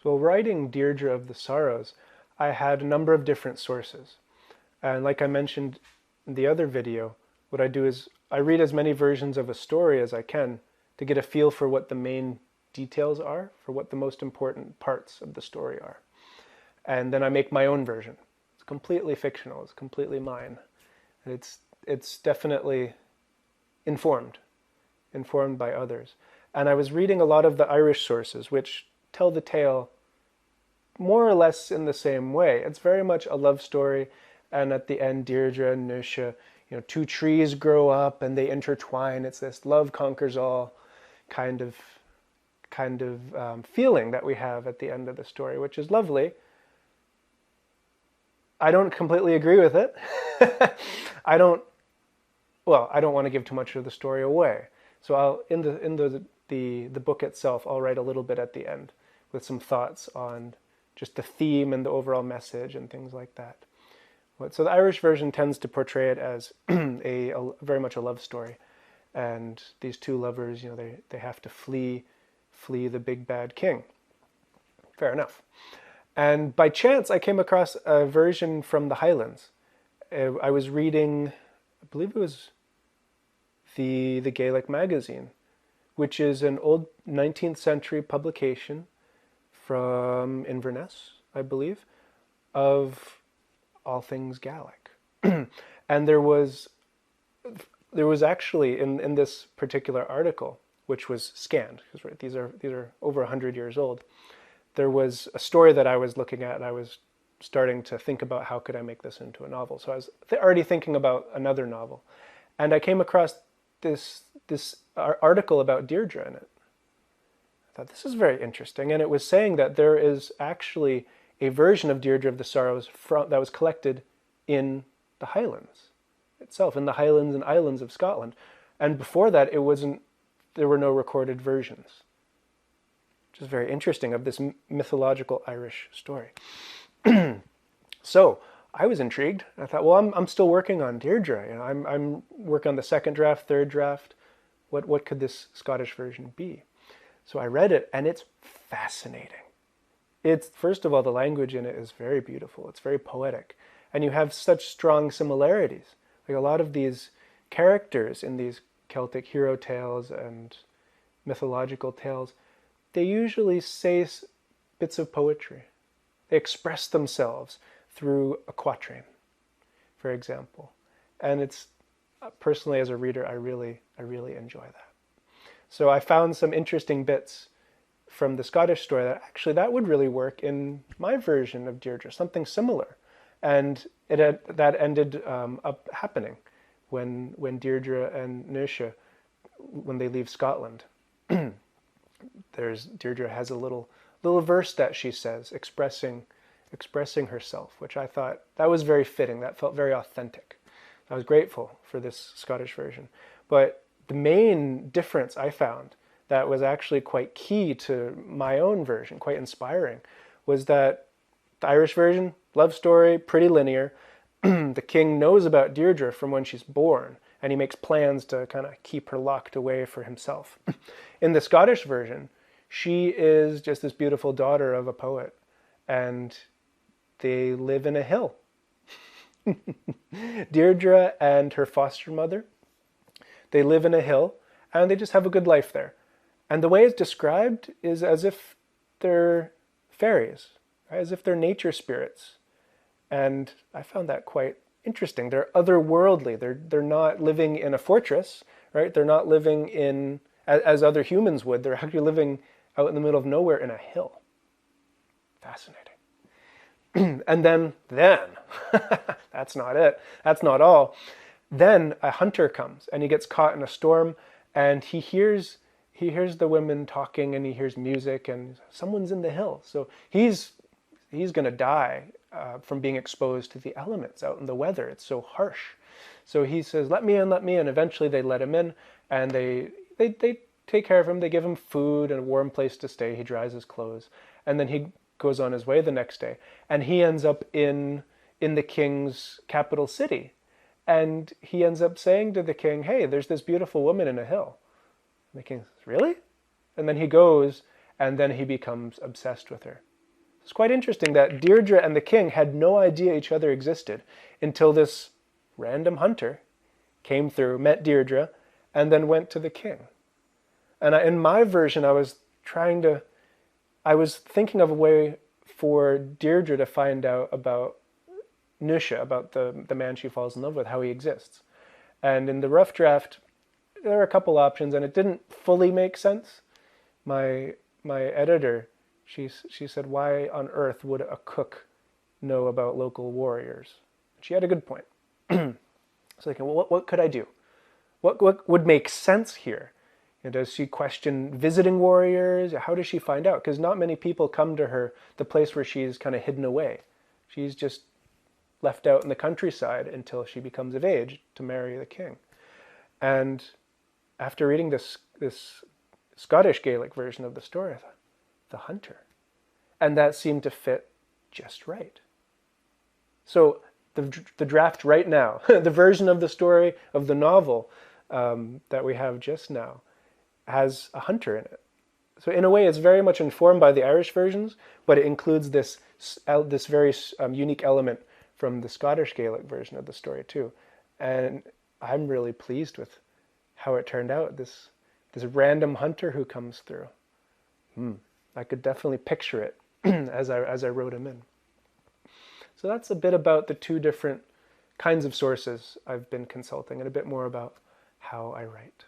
So writing Deirdre of the Sorrows, I had a number of different sources. And like I mentioned in the other video, what I do is I read as many versions of a story as I can to get a feel for what the main details are, for what the most important parts of the story are. And then I make my own version. It's completely fictional, it's completely mine. And it's definitely informed, informed by others. And I was reading a lot of the Irish sources, which tell the tale more or less in the same way. It's very much a love story, and at the end, Deirdre and Nuisha, two trees grow up and they intertwine. It's this love conquers all kind of feeling that we have at the end of the story, which is lovely. I don't completely agree with it. I don't. Well, I don't want to give too much of the story away. So I'll in the book itself, I'll write a little bit at the end with some thoughts on just the theme and the overall message and things like that. So the Irish version tends to portray it as a very much a love story, and these two lovers, they have to flee the big bad king. Fair enough. And by chance, I came across a version from the Highlands. I was reading, I believe it was the Gaelic magazine, which is an old 19th century publication from Inverness, I believe, of all things Gaelic. And there was actually in this particular article, which was scanned, because right, these are over 100 years old, there was a story that I was looking at, and I was starting to think about how could I make this into a novel. So I was already thinking about another novel, and I came across this article about Deirdre in it. I thought, this is very interesting, and it was saying that there is actually a version of Deirdre of the Sorrows that was collected in the Highlands itself, in the Highlands and Islands of Scotland. And before that, there were no recorded versions, which is very interesting, of this mythological Irish story. So I was intrigued. I thought, well, I'm still working on Deirdre. I'm working on the second draft, third draft. What could this Scottish version be? So I read it, and it's fascinating. It's, first of all, the language in it is very beautiful. It's very poetic. And you have such strong similarities. Like a lot of these characters in these Celtic hero tales and mythological tales, they usually say bits of poetry. They express themselves through a quatrain, for example. And it's, personally as a reader, I really enjoy that. So I found some interesting bits from the Scottish story that would really work in my version of Deirdre, something similar. And that ended up happening when Deirdre and Nuisha, when they leave Scotland. Deirdre has a little verse that she says expressing herself, which I thought that was very fitting. That felt very authentic. I was grateful for this Scottish version. But the main difference I found that was actually quite key to my own version, quite inspiring, was that the Irish version, love story, pretty linear. The king knows about Deirdre from when she's born, and he makes plans to kind of keep her locked away for himself. In the Scottish version, she is just this beautiful daughter of a poet, and they live in a hill. Deirdre and her foster mother, they live in a hill, and they just have a good life there. And the way it's described is as if they're fairies, right? As if they're nature spirits. And I found that quite interesting. They're otherworldly. They're not living in a fortress, right? They're not living in, as other humans would. They're actually living out in the middle of nowhere in a hill. Fascinating. And then, that's not it. That's not all. Then a hunter comes, and he gets caught in a storm, and he hears the women talking, and he hears music, and someone's in the hill. So he's going to die from being exposed to the elements out in the weather. It's so harsh. So he says, let me in, let me in. Eventually they let him in, and they take care of him. They give him food and a warm place to stay. He dries his clothes, and then he goes on his way the next day. And he ends up in the king's capital city. And he ends up saying to the king, hey, there's this beautiful woman in a hill. And the king says, really? And then he goes, and then he becomes obsessed with her. It's quite interesting that Deirdre and the king had no idea each other existed until this random hunter came through, met Deirdre, and then went to the king. And in my version, I was thinking of a way for Deirdre to find out about Nusha, about the man she falls in love with, how he exists. And in the rough draft, there are a couple options, and it didn't fully make sense. My editor, she said, why on earth would a cook know about local warriors? She had a good point. So like, well, what could I do? What would make sense here? And does she question visiting warriors? How does she find out? Because not many people come to her, the place where she's kind of hidden away. She's just left out in the countryside until she becomes of age to marry the king. And after reading this Scottish Gaelic version of the story, I thought, the hunter. And that seemed to fit just right. So the draft right now, the version of the story of the novel that we have just now, has a hunter in it. So in a way, it's very much informed by the Irish versions, but it includes this very unique element from the Scottish Gaelic version of the story too. And I'm really pleased with how it turned out. This random hunter who comes through. I could definitely picture it as I wrote him in. So that's a bit about the two different kinds of sources I've been consulting, and a bit more about how I write.